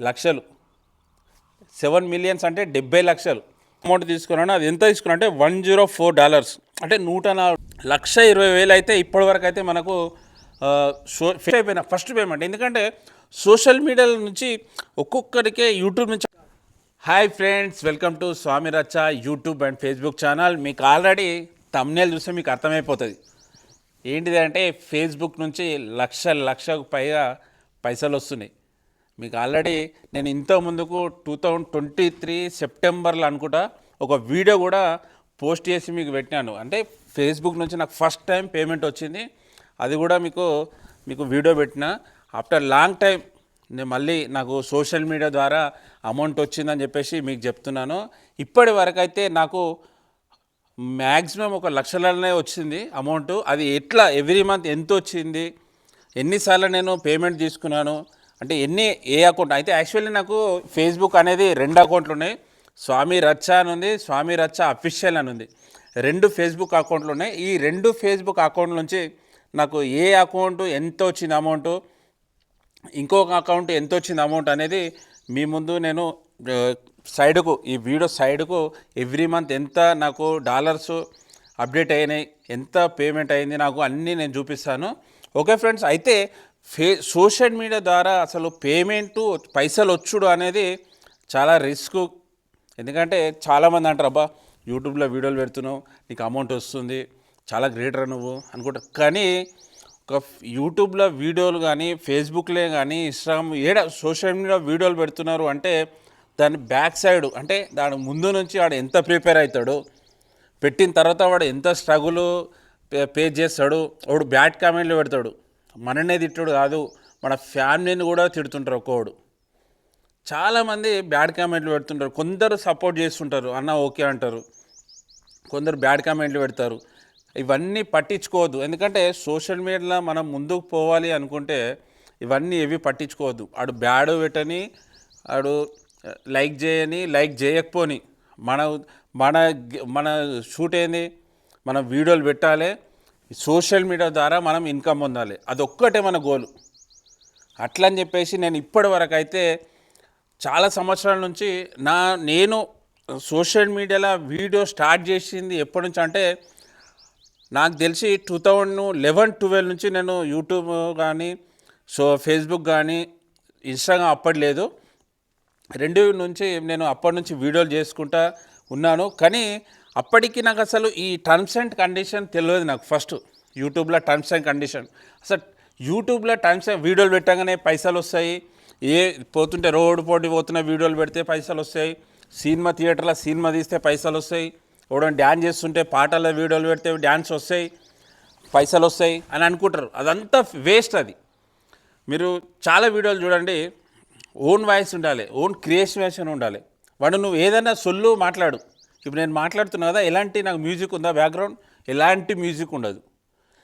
లక్షలు. 7 మిలియన్స్ అంటే 70 లక్షలు అమౌంట్ తీసుకున్నాను. అది ఎంత తీసుకున్నా అంటే $104 అంటే 1,20,000 అయితే ఇప్పటివరకు అయితే మనకు అయిపోయిన ఫస్ట్ పేమెంట్. ఎందుకంటే సోషల్ మీడియాల నుంచి ఒక్కొక్కరికే యూట్యూబ్ నుంచి. హాయ్ ఫ్రెండ్స్, వెల్కమ్ టు స్వామి రచ్చ యూట్యూబ్ అండ్ ఫేస్బుక్ ఛానల్. మీకు ఆల్రెడీ థంబ్నెయిల్ చూస్తే మీకు అర్థమైపోతుంది ఏంటిది అంటే ఫేస్బుక్ నుంచి లక్షకు పైగా పైసలు వస్తున్నాయి. మీకు ఆల్రెడీ నేను ఇంత ముందుకు 2023 సెప్టెంబర్లో అనుకుంటా ఒక వీడియో కూడా పోస్ట్ చేసి మీకు పెట్టినాను. అంటే ఫేస్బుక్ నుంచి నాకు ఫస్ట్ టైం పేమెంట్ వచ్చింది. అది కూడా మీకు వీడియో పెట్టిన. ఆఫ్టర్ లాంగ్ టైం నేను మళ్ళీ నాకు సోషల్ మీడియా ద్వారా అమౌంట్ వచ్చిందని చెప్పేసి మీకు చెప్తున్నాను. ఇప్పటి వరకు అయితే నాకు మ్యాక్సిమం ఒక లక్షలనే వచ్చింది అమౌంట్. అది ఎట్లా ఎవ్రీ మంత్ ఎంత వచ్చింది, ఎన్నిసార్లు నేను పేమెంట్ తీసుకున్నాను అంటే ఏ అకౌంట్ అయితే యాక్చువల్లీ నాకు ఫేస్బుక్ అనేది 2 అకౌంట్లు ఉన్నాయి. స్వామి రచ్చ అని ఉంది, స్వామి రచ్చ అఫీషియల్ అని ఉంది. 2 ఫేస్బుక్ అకౌంట్లు ఉన్నాయి. ఈ 2 ఫేస్బుక్ అకౌంట్ల నుంచి నాకు ఏ అకౌంట్ ఎంత వచ్చింది అమౌంట్, ఇంకొక అకౌంట్ ఎంత వచ్చింది అమౌంట్ అనేది మీ ముందు నేను సైడ్కు ఈ వీడియో సైడ్కు ఎవ్రీ మంత్ ఎంత నాకు డాలర్స్ అప్డేట్ అయినాయి, ఎంత పేమెంట్ అయింది నాకు అన్నీ నేను చూపిస్తాను. ఓకే ఫ్రెండ్స్, అయితే సోషల్ మీడియా ద్వారా అసలు పేమెంటు పైసలు వచ్చుడు అనేది చాలా రిస్క్. ఎందుకంటే చాలామంది అంటారు, అబ్బా యూట్యూబ్లో వీడియోలు పెడుతున్నావు నీకు అమౌంట్ వస్తుంది, చాలా గ్రేటర్ నువ్వు అనుకుంటారు. కానీ ఒక యూట్యూబ్లో వీడియోలు కానీ ఫేస్బుక్లే కానీ ఇన్స్టాగ్రామ్ సోషల్ మీడియా వీడియోలు పెడుతున్నారు అంటే దాని బ్యాక్ సైడ్ అంటే దాని ముందు నుంచి వాడు ఎంత ప్రిపేర్ అవుతాడు, పెట్టిన తర్వాత వాడు ఎంత స్ట్రగుల్ పే చేస్తాడు. వాడు బ్యాడ్ కామెంట్లు పెడతాడు, మననే తిట్టాడు కాదు మన ఫ్యామిలీని కూడా తిడుతుంటారు. ఒక్కోడు చాలామంది బ్యాడ్ కామెంట్లు పెడుతుంటారు. కొందరు సపోర్ట్ చేస్తుంటారు, అన్న ఓకే అంటారు, కొందరు బ్యాడ్ కామెంట్లు పెడతారు. ఇవన్నీ పట్టించుకోవద్దు. ఎందుకంటే సోషల్ మీడియాలో మనం ముందుకు పోవాలి అనుకుంటే ఇవన్నీ ఏవి పట్టించుకోవద్దు. ఆడు బ్యాడ్ పెట్టని, ఆడు లైక్ చేయని, లైక్ చేయకపోని మన మన మన షూట్ ఏంది, మనం వీడియోలు పెట్టాలి, సోషల్ మీడియా ద్వారా మనం ఇన్కమ్ పొందాలి, అదొక్కటే మన గోలు. అట్లా అని చెప్పేసి నేను ఇప్పటి వరకు అయితే చాలా సంవత్సరాల నుంచి నేను సోషల్ మీడియాలో వీడియో స్టార్ట్ చేసింది ఎప్పటి నుంచి అంటే నాకు తెలిసి 2011-12 నుంచి నేను యూట్యూబ్ కానీ ఫేస్బుక్ కానీ ఇన్స్టాగ్రామ్ అప్పట్లేదు. 2 నుంచి నేను అప్పటి నుంచి వీడియోలు చేసుకుంటా ఉన్నాను. కానీ అప్పటికి నాకు అసలు ఈ టర్మ్స్ అండ్ కండిషన్ తెలియదు. నాకు ఫస్ట్ యూట్యూబ్లో టర్మ్స్ అండ్ కండిషన్, అసలు యూట్యూబ్లో వీడియోలు పెట్టగానే పైసలు వస్తాయి, పోతుంటే రోడ్డు పోటీ పోతున్న వీడియోలు పెడితే పైసలు వస్తాయి, సినిమా థియేటర్లో సినిమా తీస్తే పైసలు వస్తాయి, ఎవడో డ్యాన్స్ చేస్తుంటే పాటల వీడియోలు పెడితే డ్యాన్స్ వస్తాయి, పైసలు వస్తాయి అని అనుకుంటారు. అదంతా వేస్ట్. అది మీరు చాలా వీడియోలు చూడండి, ఓన్ వాయిస్ ఉండాలి, ఓన్ క్రియేషన్ ఉండాలి. వాడు నువ్వు ఏదైనా సొల్లు మాట్లాడు. ఇప్పుడు నేను మాట్లాడుతున్నా కదా, ఎలాంటి నాకు మ్యూజిక్ ఉందా బ్యాక్గ్రౌండ్, ఎలాంటి మ్యూజిక్ ఉండదు.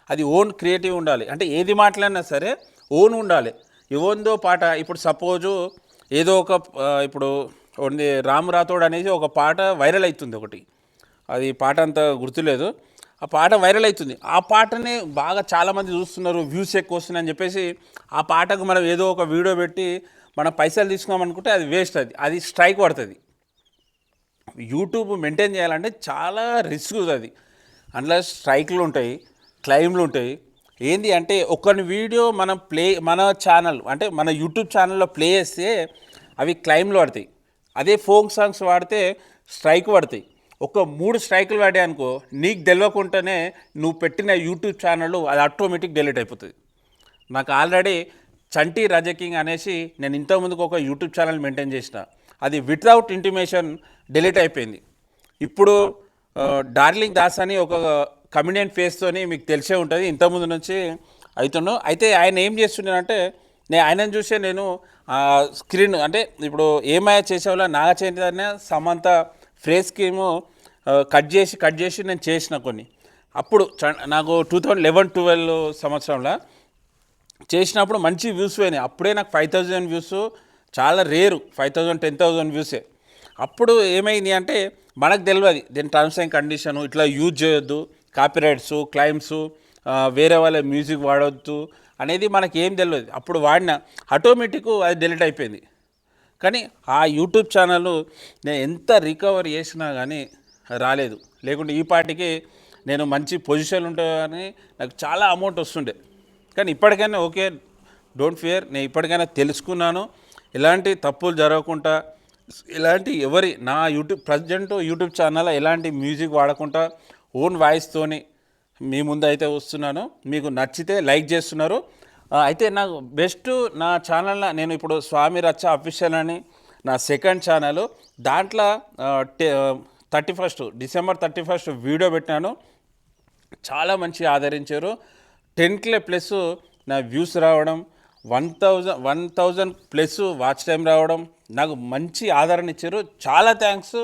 అది ఓన్ క్రియేటివ్ ఉండాలి. అంటే ఏది మాట్లాడినా సరే ఓన్ ఉండాలి. ఏదో పాట ఇప్పుడు సపోజు ఏదో ఒక ఇప్పుడు రామ్ రాథోడ్ అనేది ఒక పాట వైరల్ అవుతుంది ఒకటి, అది పాట అంత గుర్తులేదు, ఆ పాట వైరల్ అవుతుంది. ఆ పాటనే బాగా చాలామంది చూస్తున్నారు, వ్యూస్ ఎక్కువ వస్తున్నాయని చెప్పేసి ఆ పాటకు మనం ఏదో ఒక వీడియో పెట్టి మనం పైసలు తీసుకున్నామనుకుంటే అది వేస్ట్. అది స్ట్రైక్ పడుతుంది. యూట్యూబ్ మెయింటైన్ చేయాలంటే చాలా రిస్క్ అది. అందులో స్ట్రైక్లు ఉంటాయి, క్లైమ్లు ఉంటాయి. ఏంది అంటే ఒకరి వీడియో మన ఛానల్ అంటే మన యూట్యూబ్ ఛానల్లో ప్లే చేస్తే అవి క్లైమ్లు పడతాయి. అదే ఫోక్ సాంగ్స్ వాడితే స్ట్రైక్ పడతాయి. ఒక 3 స్ట్రైకులు పడ్డాయి అనుకో, నీకు తెలియకుండానే నువ్వు పెట్టిన యూట్యూబ్ ఛానల్ అది ఆటోమేటిక్ డిలీట్ అయిపోతుంది. నాకు ఆల్రెడీ చంటి రజకింగ్ అనేసి నేను ఇంతకుముందుకు ఒక యూట్యూబ్ ఛానల్ మెయింటైన్ చేసిన, అది వితౌట్ ఇంటిమేషన్ డిలీట్ అయిపోయింది. ఇప్పుడు డార్లింగ్ దాస్ అని ఒక కమిడియన్ ఫేస్తోని మీకు తెలిసే ఉంటుంది, ఇంతకుముందు నుంచి అయితే ఆయన ఏం చేస్తున్నానంటే ఆయనను చూసే నేను స్క్రీన్ అంటే ఇప్పుడు ఏమయ్యా చేసేవాళ్ళ నాగ చైతన్య సమంత ఫ్రేస్ స్కీము కట్ చేసి నేను చేసిన కొన్ని. అప్పుడు నాకు 2011-12 సంవత్సరంలో చేసినప్పుడు మంచి వ్యూస్ పోయినాయి. అప్పుడే నాకు 5,000 వ్యూస్ చాలా రేరు, 5,000 10,000 వ్యూసే. అప్పుడు ఏమైంది అంటే మనకు తెలియదు దీని టర్మ్స్ అండ్ కండిషను, ఇట్లా యూజ్ చేయొద్దు, కాపీరైట్స్ క్లైమ్స్, వేరే వాళ్ళ మ్యూజిక్ వాడవద్దు అనేది మనకి ఏం తెలియదు. అప్పుడు వాడిన ఆటోమేటిక్ అది డిలీట్ అయిపోయింది. కానీ ఆ యూట్యూబ్ ఛానల్ నేను ఎంత రికవర్ చేసినా కానీ రాలేదు. లేకుంటే ఈ పాటికి నేను మంచి పొజిషన్ ఉంటుందని నాకు చాలా అమౌంట్ వస్తుండే. కానీ ఇప్పటికైనా ఓకే, డోంట్ ఫియర్, నేను ఇప్పటికైనా తెలుసుకున్నాను. ఎలాంటి తప్పులు జరగకుండా, ఎలాంటి నా ప్రజెంట్ యూట్యూబ్ ఛానల్ ఎలాంటి మ్యూజిక్ వాడకుండా ఓన్ వాయిస్తోని మీ ముందు అయితే వస్తున్నాను. మీకు నచ్చితే లైక్ చేస్తున్నారు. అయితే నాకు బెస్ట్ నా ఛానల్లో నేను ఇప్పుడు స్వామి రచ్చ అఫీషియల్ అని నా సెకండ్ ఛానల్, దాంట్లో 31 డిసెంబర్ 31 వీడియో పెట్టినాను. చాలా మంచి ఆదరించారు. 10K ప్లస్ నా వ్యూస్ రావడం, 1000 ప్లస్ వాచ్ టైం రావడం, నాకు మంచి ఆదరణ ఇచ్చారు. చాలా థ్యాంక్స్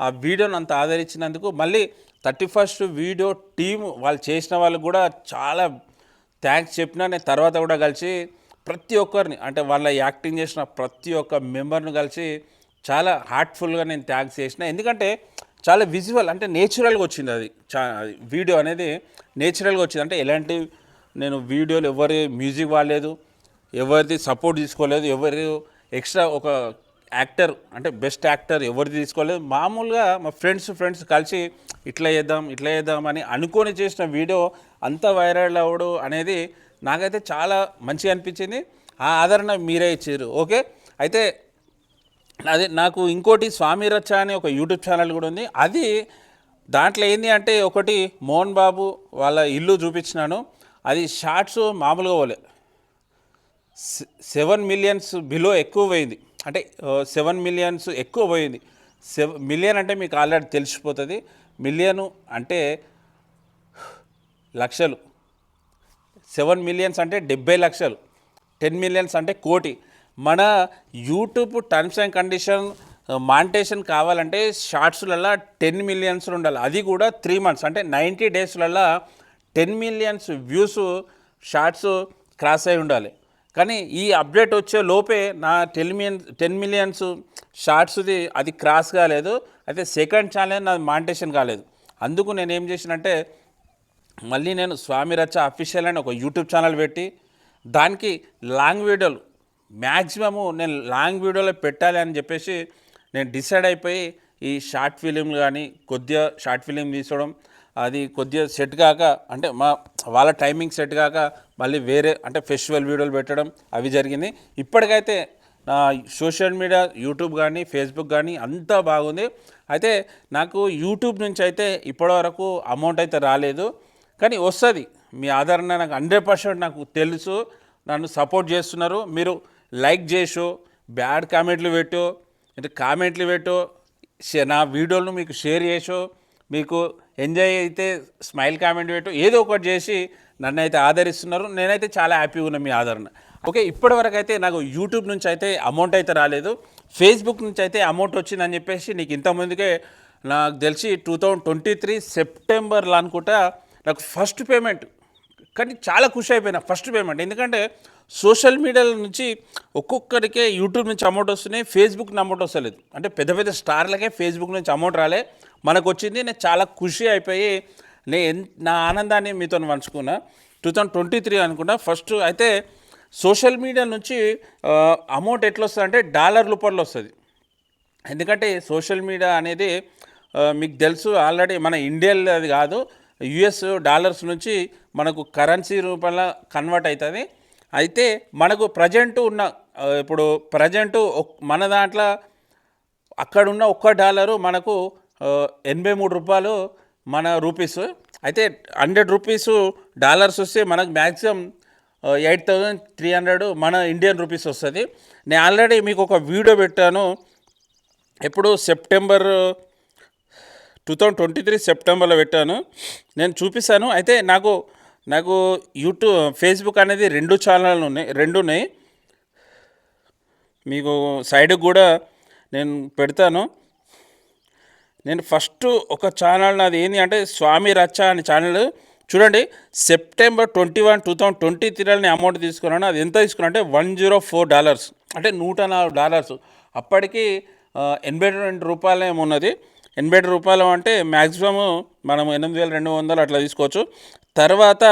ఆ వీడియోని అంత ఆదరించినందుకు. మళ్ళీ 31 వీడియో టీము వాళ్ళు చేసిన వాళ్ళకు కూడా చాలా థ్యాంక్స్ చెప్పినా. నేను తర్వాత కూడా కలిసి ప్రతి ఒక్కరిని, అంటే వాళ్ళ యాక్టింగ్ చేసిన ప్రతి ఒక్క మెంబర్ని కలిసి చాలా హార్ట్ఫుల్గా నేను థ్యాంక్స్ చేసిన. ఎందుకంటే చాలా విజువల్, అంటే నేచురల్గా వచ్చింది. అది వీడియో అనేది నేచురల్గా వచ్చింది. అంటే ఎలాంటి నేను వీడియోలు ఎవరి మ్యూజిక్ వాడలేదు, ఎవరిది సపోర్ట్ తీసుకోలేదు, ఎవరు ఎక్స్ట్రా ఒక యాక్టర్ అంటే బెస్ట్ యాక్టర్ ఎవరిది తీసుకోలేదు. మామూలుగా మా ఫ్రెండ్స్ కలిసి ఇట్లా చేద్దాం అని అనుకొని చేసిన వీడియో అంత వైరల్ అవ్వడం అనేది నాకైతే చాలా మంచిగా అనిపించింది. ఆ ఆదరణ మీరే ఇచ్చారు. ఓకే, అయితే అదే నాకు ఇంకోటి స్వామి రచ్చ అనే ఒక యూట్యూబ్ ఛానల్ కూడా ఉంది. అది దాంట్లో ఏంటి అంటే ఒకటి మోహన్ బాబు వాళ్ళ ఇల్లు చూపించినాను. అది షార్ట్స్ మామూలుగా పోలే, 7 మిలియన్స్ బిలో ఎక్కువ పోయింది. అంటే 7 మిలియన్స్ ఎక్కువ పోయింది. మిలియన్ అంటే మీకు ఆల్రెడీ తెలిసిపోతుంది. మిలియను అంటే లక్షలు, 7 మిలియన్స్ అంటే 70 లక్షలు, 10 మిలియన్స్ అంటే కోటి. మన యూట్యూబ్ టర్మ్స్ అండ్ కండిషన్ మానిటేషన్ కావాలంటే షార్ట్స్లలో 10 మిలియన్స్ ఉండాలి. అది కూడా 3 మంత్స్ అంటే 90 డేస్లలో 10 మిలియన్స్ వ్యూస్ షార్ట్స్ క్రాస్ అయి ఉండాలి. కానీ ఈ అప్డేట్ వచ్చే లోపే నా 10 మిలియన్స్ షార్ట్స్ది అది క్రాస్ కాలేదు. అయితే సెకండ్ ఛానల్ నాది మానిటేషన్ కాలేదు. అందుకు నేను ఏం చేసినంటే మళ్ళీ నేను స్వామి రచ్చ అఫీషియల్ అని ఒక యూట్యూబ్ ఛానల్ పెట్టి దానికి లాంగ్ వీడియోలు మ్యాక్సిమము నేను లాంగ్ వీడియోలో పెట్టాలి అని చెప్పేసి నేను డిసైడ్ అయిపోయి ఈ షార్ట్ ఫిలింలు కానీ కొద్దిగా షార్ట్ ఫిలిం తీసుకోవడం, అది కొద్దిగా సెట్ కాక, అంటే వాళ్ళ టైమింగ్ సెట్ కాక మళ్ళీ వేరే అంటే ఫెస్టివల్ వీడియోలు పెట్టడం అవి జరిగింది. ఇప్పటికైతే నా సోషల్ మీడియా యూట్యూబ్ కానీ ఫేస్బుక్ కానీ అంతా బాగుంది. అయితే నాకు యూట్యూబ్ నుంచి అయితే ఇప్పటివరకు అమౌంట్ అయితే రాలేదు, కానీ వస్తుంది. మీ ఆదరణ నాకు 100% నాకు తెలుసు. నన్ను సపోర్ట్ చేస్తున్నారు. మీరు లైక్ చేసో, బ్యాడ్ కామెంట్లు పెట్టో, అంటే కామెంట్లు పెట్టో, నా వీడియోలను మీకు షేర్ చేసో, మీకు ఎంజాయ్ అయితే స్మైల్ కామెంట్ పెట్టో, ఏదో ఒకటి చేసి నన్ను అయితే ఆదరిస్తున్నారు. నేనైతే చాలా హ్యాపీగా ఉన్నా మీ ఆదరణ. ఓకే, ఇప్పటివరకు అయితే నాకు యూట్యూబ్ నుంచి అయితే అమౌంట్ అయితే రాలేదు. ఫేస్బుక్ నుంచి అయితే అమౌంట్ వచ్చిందని చెప్పేసి నీకు ఇంతకుముందుకే నాకు తెలిసి 2023 సెప్టెంబర్లో అనుకుంటా నాకు ఫస్ట్ పేమెంట్. కానీ చాలా ఖుషి అయిపోయినా ఫస్ట్ పేమెంట్. ఎందుకంటే సోషల్ మీడియాల నుంచి ఒక్కొక్కరికే యూట్యూబ్ నుంచి అమౌంట్ వస్తున్నాయి, ఫేస్బుక్ నుంచి అమౌంట్ వస్తలేదు. అంటే పెద్ద పెద్ద స్టార్లకే ఫేస్బుక్ నుంచి అమౌంట్ రాలే, మనకు వచ్చింది. నేను చాలా ఖుషి అయిపోయి నా ఆనందాన్ని మీతో పంచుకున్నా. 2023 అనుకున్నా ఫస్ట్. అయితే సోషల్ మీడియా నుంచి అమౌంట్ ఎట్లా వస్తుంది అంటే డాలర్ రూపంలో వస్తుంది. ఎందుకంటే సోషల్ మీడియా అనేది మీకు తెలుసు ఆల్రెడీ మన ఇండియన్ అది కాదు, యుఎస్ డాలర్స్ నుంచి మనకు కరెన్సీ రూపంలో కన్వర్ట్ అవుతుంది. అయితే మనకు ప్రజెంట్ ఉన్న ఇప్పుడు మన దాంట్లో అక్కడున్న $1 మనకు 83 రూపాయలు మన రూపీస్. అయితే 100 రూపీస్ డాలర్స్ వస్తే మనకు మ్యాక్సిమం 8300 మన ఇండియన్ రూపీస్ వస్తుంది. నేను ఆల్రెడీ మీకు ఒక వీడియో పెట్టాను, ఎప్పుడు 2023 సెప్టెంబర్లో పెట్టాను, నేను చూపిస్తాను. అయితే నాకు యూట్యూబ్ ఫేస్బుక్ అనేది 2 ఛానళ్ళు ఉన్నాయి. మీకు సైడ్కి కూడా నేను పెడతాను. నేను ఫస్ట్ ఒక ఛానల్ నాది ఏంటి అంటే స్వామి రచ్చ అనే ఛానల్. చూడండి, సెప్టెంబర్ 21, 2023 అమౌంట్ తీసుకున్నాను. అది ఎంత తీసుకున్నా అంటే $104, అంటే $104. అప్పటికి 82 రూపాయలు ఏమున్నది. 82 రూపాయలు అంటే మ్యాక్సిమం మనం 8200 అట్లా తీసుకోవచ్చు. తర్వాత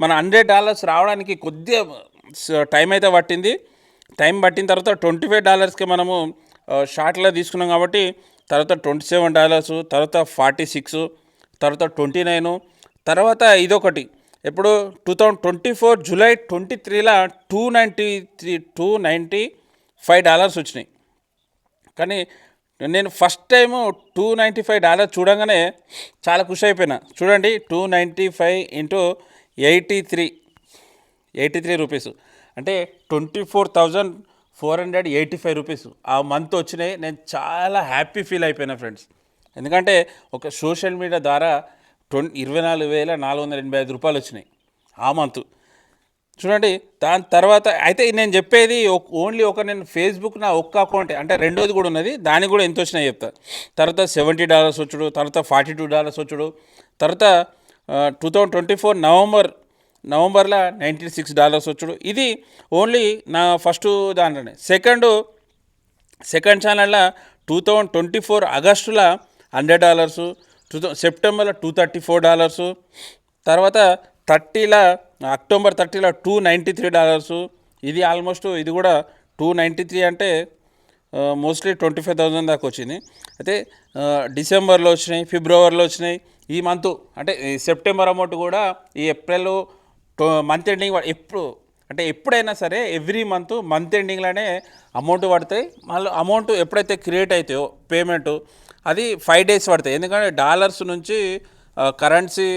మన $100 రావడానికి కొద్దిగా టైం అయితే పట్టింది. టైం పట్టిన తర్వాత $25కి మనము షార్ట్లో తీసుకున్నాం కాబట్టి తర్వాత $27, తర్వాత 46, తర్వాత 29, తర్వాత ఇదొకటి ఎప్పుడు 2024 జూలై 23లా $295 వచ్చినాయి. కానీ నేను ఫస్ట్ టైము $295 చూడంగానే చాలా ఖుషి అయిపోయినా. చూడండి 295 ఇంటూ 83 రూపీస్ అంటే $24,485 ఆ మంత్ వచ్చినాయి. నేను చాలా హ్యాపీ ఫీల్ అయిపోయినా ఫ్రెండ్స్. ఎందుకంటే ఒక సోషల్ మీడియా ద్వారా 24,485 వచ్చినాయి ఆ మంత్. చూడండి దాని తర్వాత అయితే నేను చెప్పేది ఓన్లీ నేను ఫేస్బుక్ నా ఒక్క అకౌంటే, అంటే రెండోది కూడా ఉన్నది, దానికి కూడా ఎంత వచ్చినాయి చెప్తా. తర్వాత $70 వచ్చుడు, తర్వాత $42 వచ్చుడు, తర్వాత 2024 నవంబర్లో $96 వచ్చుడు. ఇది ఓన్లీ నా ఫస్ట్ దాంట్లోనే. సెకండ్ ఛానల్లో 2024 ఆగస్టులో $100, సెప్టెంబర్లో $234, తర్వాత అక్టోబర్ 30లో $293. ఇది ఆల్మోస్ట్ ఇది కూడా 293 అంటే మోస్ట్లీ 25,000 దాకా వచ్చింది. అయితే డిసెంబర్లో వచ్చినాయి, ఫిబ్రవరిలో వచ్చినాయి. ఈ మంత్ అంటే సెప్టెంబర్ అమౌంట్ కూడా ఈ ఏప్రిల్ మంత్ ఎండింగ్ ఎప్పుడైనా సరే ఎవ్రీ మంత్ ఎండింగ్లోనే అమౌంట్ పడతాయి. మళ్ళీ అమౌంట్ ఎప్పుడైతే క్రియేట్ అవుతాయో పేమెంట్ అది 5 days పడతాయి. ఎందుకంటే డాలర్స్ నుంచి కరెన్సీ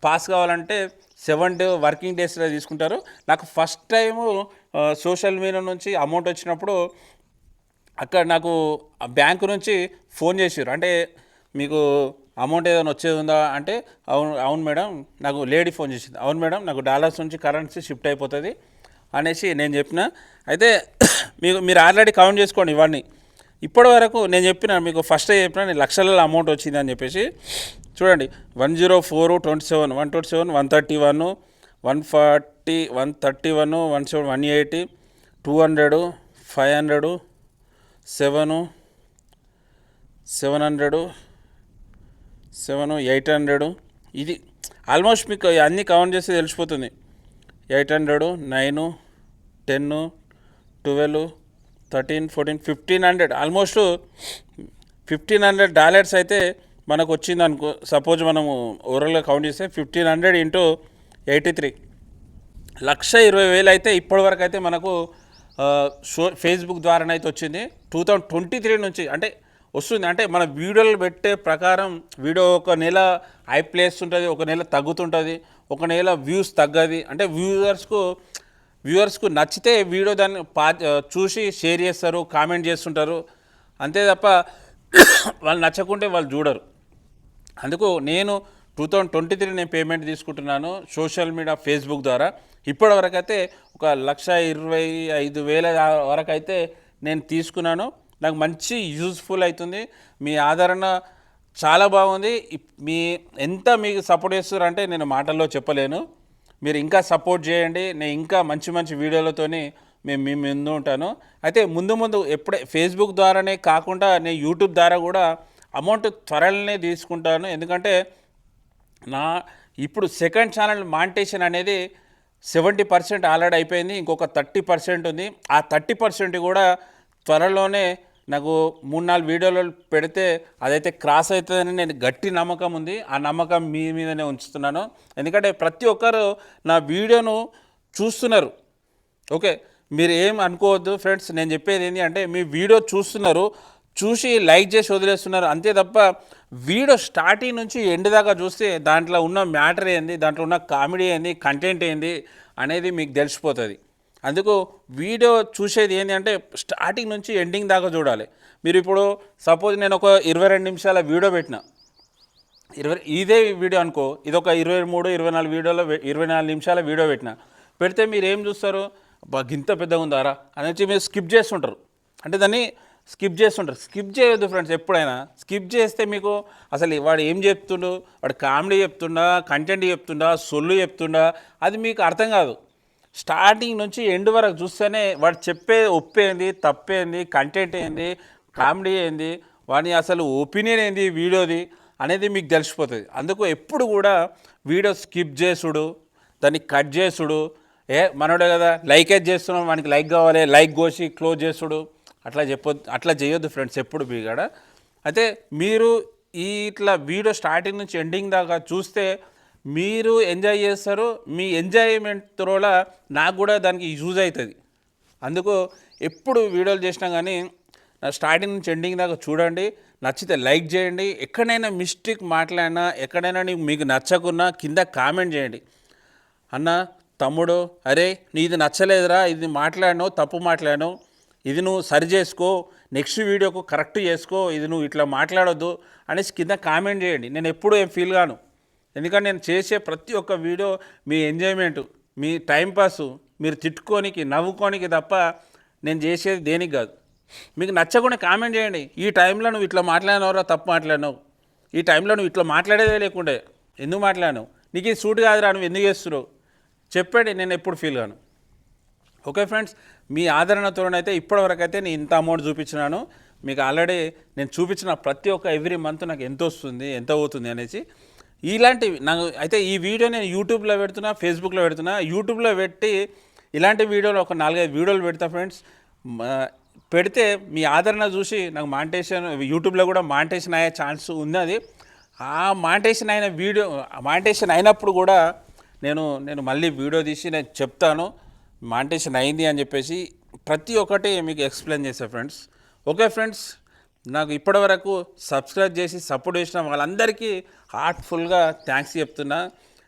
పాస్ కావాలంటే 7 వర్కింగ్ డేస్లో తీసుకుంటారు. నాకు ఫస్ట్ టైము సోషల్ మీడియా నుంచి అమౌంట్ వచ్చినప్పుడు అక్కడ నాకు బ్యాంకు నుంచి ఫోన్ చేసారు. అంటే మీకు అమౌంట్ ఏదైనా వచ్చేది ఉందా అంటే అవును మేడం, నాకు లేడీ ఫోన్ చేసింది. అవును మేడం, నాకు డాలర్స్ నుంచి కరెన్సీ షిఫ్ట్ అయిపోతుంది అనేసి నేను చెప్పిన. అయితే మీరు ఆల్రెడీ కౌంట్ చేసుకోండి ఇవన్నీ. ఇప్పటి వరకు నేను చెప్పిన మీకు ఫస్ట్ చెప్పిన నేను లక్షలలో అమౌంట్ వచ్చింది అని చెప్పేసి. చూడండి 104, 27, 127, 131, 140, 131, 180, 200, 500, 700, 800. ఇది ఆల్మోస్ట్ మీకు అన్నీ కౌంట్ చేస్తే తెలిసిపోతుంది. 800, 9, 10, 12, 13, 14, 1500, ఆల్మోస్ట్ $1,500 అయితే మనకు వచ్చింది అనుకో. సపోజ్ మనము ఓవరాల్గా కౌంట్ చేస్తే 1500 ఇంటూ 83 1,20,000 అయితే ఇప్పటివరకు అయితే మనకు ఫేస్బుక్ ద్వారానైతే వచ్చింది. 2023 నుంచి అంటే వస్తుంది. అంటే మన వీడియోలు పెట్టే ప్రకారం వీడియో ఒక నెల హై ప్లేస్ ఉంటుంది, ఒక నెల తగ్గుతుంటుంది, ఒక నెల వ్యూస్ తగ్గది. అంటే వ్యూవర్స్కు నచ్చితే వీడియో దాన్ని చూసి షేర్ చేస్తారు, కామెంట్ చేస్తుంటారు. అంతే తప్ప వాళ్ళు నచ్చకుంటే వాళ్ళు చూడరు. అందుకు నేను 2023 నేను పేమెంట్ తీసుకుంటున్నాను సోషల్ మీడియా ఫేస్బుక్ ద్వారా. ఇప్పటివరకు అయితే 1,25,000 వరకు అయితే నేను తీసుకున్నాను. నాకు మంచి యూజ్ఫుల్ అవుతుంది. మీ ఆదరణ చాలా బాగుంది. ఎంత మీకు సపోర్ట్ చేస్తారంటే నేను మాటల్లో చెప్పలేను. మీరు ఇంకా సపోర్ట్ చేయండి. నేను ఇంకా మంచి వీడియోలతోని మీ ముందు ఉంటాను. అయితే ముందు ఎప్పుడే ఫేస్బుక్ ద్వారానే కాకుండా నేను యూట్యూబ్ ద్వారా కూడా అమౌంట్ త్వరలోనే తీసుకుంటాను. ఎందుకంటే ఇప్పుడు సెకండ్ ఛానల్ మానిటైజేషన్ అనేది 70% ఆల్రెడీ అయిపోయింది. ఇంకొక 30% ఉంది. ఆ 30% కూడా త్వరలోనే నాకు 3-4 వీడియోలు పెడితే అదైతే క్రాస్ అవుతుందని నేను గట్టి నమ్మకం ఉంది. ఆ నమ్మకం మీ మీదనే ఉంచుతున్నాను. ఎందుకంటే ప్రతి ఒక్కరు నా వీడియోను చూస్తున్నారు. ఓకే, మీరు ఏం అనుకోవద్దు ఫ్రెండ్స్. నేను చెప్పేది ఏంటి అంటే మీ వీడియో చూసి లైక్ చేసి వదిలేస్తున్నారు అంతే తప్ప వీడియో స్టార్టింగ్ నుంచి ఎండ్ దాకా చూస్తే దాంట్లో ఉన్న మ్యాటర్ ఏంది, దాంట్లో ఉన్న కామెడీ ఏంది, కంటెంట్ ఏంది అనేది మీకు తెలిసిపోతుంది. అందుకు వీడియో చూసేది ఏంటి అంటే స్టార్టింగ్ నుంచి ఎండింగ్ దాకా చూడాలి. మీరు ఇప్పుడు సపోజ్ నేను ఒక 22 నిమిషాల వీడియో పెట్టిన, ఇదే వీడియో అనుకో, ఇది ఒక 23-24 నిమిషాల వీడియో పెడితే మీరు ఏం చూస్తారు, గింత పెద్దగా ఉందారా అనేది మీరు స్కిప్ చేస్తుంటారు. అంటే దాన్ని స్కిప్ చేయొద్దు ఫ్రెండ్స్. ఎప్పుడైనా స్కిప్ చేస్తే మీకు అసలు వాడు ఏం చెప్తుండు, వాడు కామెడీ చెప్తుండా, కంటెంట్ చెప్తుండా, సొల్లు చెప్తుండా, అది మీకు అర్థం కాదు. స్టార్టింగ్ నుంచి ఎండ్ వరకు చూస్తేనే వాడు చెప్పే ఒప్పేంది, తప్పేంది, కంటెంట్ ఏంది, కామెడీ ఏంది, వాడి అసలు ఒపీనియన్ ఏంది వీడియోది అనేది మీకు తెలిసిపోతుంది. అందుకు ఎప్పుడు కూడా వీడియో స్కిప్ చేసుడు, దాన్ని కట్ చేసుడు, మనోడే కదా లైకే చేస్తున్నాం, మనకి లైక్ కావాలి, లైక్ కోసి క్లోజ్ చేసుడు అట్లా చెప్పొద్దు, అట్లా చేయొద్దు ఫ్రెండ్స్ ఎప్పుడు బీగాడ. అయితే మీరు ఇట్లా వీడియో స్టార్టింగ్ నుంచి ఎండింగ్ దాకా చూస్తే మీరు ఎంజాయ్ చేస్తారు. మీ ఎంజాయ్మెంట్ త్రోల నాకు కూడా దానికి యూజ్ అవుతుంది. అందుకు ఎప్పుడు వీడియోలు చేసినా కానీ నా స్టార్టింగ్ నుంచి ఎండింగ్ దాకా చూడండి. నచ్చితే లైక్ చేయండి. ఎక్కడైనా మిస్టేక్ మాట్లాడినా, ఎక్కడైనా మీకు నచ్చకున్నా కింద కామెంట్ చేయండి. అన్న, తమ్ముడు, అరే నీది నచ్చలేదురా, ఇది మాట్లాడినావు, తప్పు మాట్లాడినావు, ఇది నువ్వు సరి చేసుకో, నెక్స్ట్ వీడియోకు కరెక్ట్ చేసుకో, ఇది నువ్వు ఇట్లా మాట్లాడొద్దు అనేసి కింద కామెంట్ చేయండి. నేను ఎప్పుడూ ఏం ఫీల్ కాను. ఎందుకంటే నేను చేసే ప్రతి ఒక్క వీడియో మీ ఎంజాయ్మెంటు, మీ టైంపాసు, మీరు తిట్టుకోనికి నవ్వుకోనికి తప్ప నేను చేసేది దేనికి కాదు. మీకు నచ్చకుండా కామెంట్ చేయండి. ఈ టైంలో నువ్వు ఇట్లా మాట్లాడినవరా, తప్పు మాట్లాడినావు, ఈ టైంలో నువ్వు ఇట్లా మాట్లాడేదే లేకుండే ఎందుకు మాట్లాడినావు, నీకు ఇది సూట్ కాదురా, నువ్వు ఎందుకు చేస్తున్నావు చెప్పండి. నేను ఎప్పుడు ఫీల్ కాను. ఓకే ఫ్రెండ్స్, మీ ఆదరణతోనైతే ఇప్పటివరకు అయితే నేను ఇంత అమౌంట్ చూపించినాను మీకు. ఆల్రెడీ నేను చూపించిన ప్రతి ఒక్క ఎవ్రీ మంత్ నాకు ఎంత వస్తుంది, ఎంత అవుతుంది అనేసి. ఇలాంటివి నాకు అయితే ఈ వీడియో నేను యూట్యూబ్లో పెడుతున్నా, ఫేస్బుక్లో పెడుతున్నా. యూట్యూబ్లో పెట్టి ఇలాంటి వీడియోలు ఒక 4-5 వీడియోలు పెడతా ఫ్రెండ్స్. పెడితే మీ ఆదరణ చూసి నాకు మానిటైజేషన్, యూట్యూబ్లో కూడా మానిటైజేషన్ అయ్యే ఛాన్స్ ఉన్నది. ఆ మానిటైజేషన్ అయిన వీడియో, మానిటైజేషన్ అయినప్పుడు కూడా నేను మళ్ళీ వీడియో తీసి నేను చెప్తాను మానిటైజేషన్ అయింది అని చెప్పేసి. ప్రతి ఒక్కటి మీకు ఎక్స్ప్లెయిన్ చేస్తాను ఫ్రెండ్స్. ఓకే ఫ్రెండ్స్, నాకు ఇప్పటివరకు సబ్స్క్రైబ్ చేసి సపోర్ట్ చేసిన వాళ్ళందరికీ హార్ట్ఫుల్గా థ్యాంక్స్ చెప్తున్నా.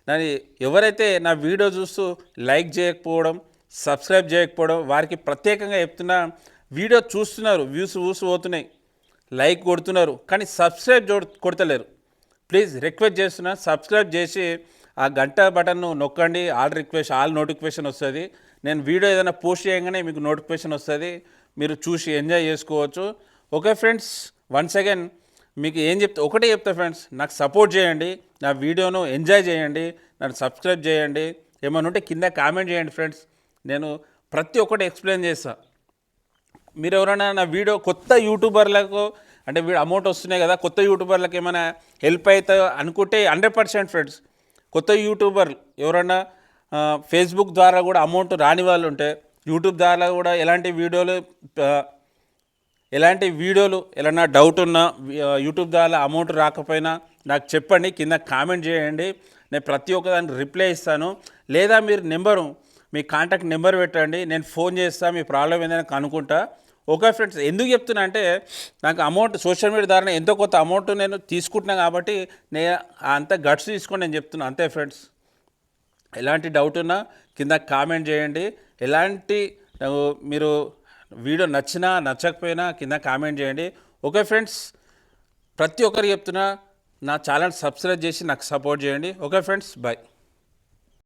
నేను ఎవరైతే నా వీడియో చూస్తూ లైక్ చేయకపోవడం, సబ్స్క్రైబ్ చేయకపోవడం వారికి ప్రత్యేకంగా చెప్తున్నా. వీడియో చూస్తున్నారు, వ్యూస్ పోతున్నాయి, లైక్ కొడుతున్నారు, కానీ సబ్స్క్రైబ్ కొడతలేరు. ప్లీజ్ రిక్వెస్ట్ చేస్తున్నా, సబ్స్క్రైబ్ చేసి ఆ గంట బటన్ను నొక్కండి. ఆల్ నోటిఫికేషన్ వస్తుంది. నేను వీడియో ఏదైనా పోస్ట్ చేయగానే మీకు నోటిఫికేషన్ వస్తుంది, మీరు చూసి ఎంజాయ్ చేసుకోవచ్చు. ఓకే ఫ్రెండ్స్, వన్స్ అగైన్ మీకు ఒకటే చెప్తా ఫ్రెండ్స్, నాకు సపోర్ట్ చేయండి, నా వీడియోను ఎంజాయ్ చేయండి, నన్ను సబ్స్క్రైబ్ చేయండి. ఏమైనా ఉంటే కింద కామెంట్ చేయండి ఫ్రెండ్స్. నేను ప్రతి ఒక్కటి ఎక్స్ప్లెయిన్ చేస్తాను. మీరు ఎవరైనా నా వీడియో కొత్త యూట్యూబర్లకు అంటే అమౌంట్ వస్తున్నాయి కదా, కొత్త యూట్యూబర్లకు ఏమైనా హెల్ప్ అవుతాయో అనుకుంటే 100% ఫ్రెండ్స్. కొత్త యూట్యూబర్ ఎవరైనా ఫేస్బుక్ ద్వారా కూడా అమౌంట్ రాని వాళ్ళు ఉంటే, యూట్యూబ్ ద్వారా కూడా ఎలాంటి వీడియోలు ఏమైనా డౌట్ ఉన్నా, యూట్యూబ్ ద్వారా అమౌంట్ రాకపోయినా నాకు చెప్పండి, కింద కామెంట్ చేయండి. నేను ప్రతి ఒక్కదానికి రిప్లై ఇస్తాను. లేదా మీరు మీ కాంటాక్ట్ నెంబర్ పెట్టండి, నేను ఫోన్ చేస్తాను, మీ ప్రాబ్లం ఏదైనా కనుక్కుంటా. ఓకే ఫ్రెండ్స్, ఎందుకు చెప్తున్నా అంటే నాకు అమౌంట్ సోషల్ మీడియా ద్వారా ఎంతో కొంత అమౌంట్ నేను తీసుకుంటున్నా కాబట్టి నేను అంత గట్స్ తీసుకొని నేను చెప్తున్నా, అంతే ఫ్రెండ్స్. ఎలాంటి డౌట్ ఉన్నా కింద కామెంట్ చేయండి. మీరు వీడియో నచ్చినా నచ్చకపోయినా కింద కామెంట్ చేయండి. ఓకే ఫ్రెండ్స్, ప్రతి ఒక్కరికి చెప్తున్నా, నా ఛానల్ సబ్స్క్రైబ్ చేసి నాకు సపోర్ట్ చేయండి. Okay friends, bye.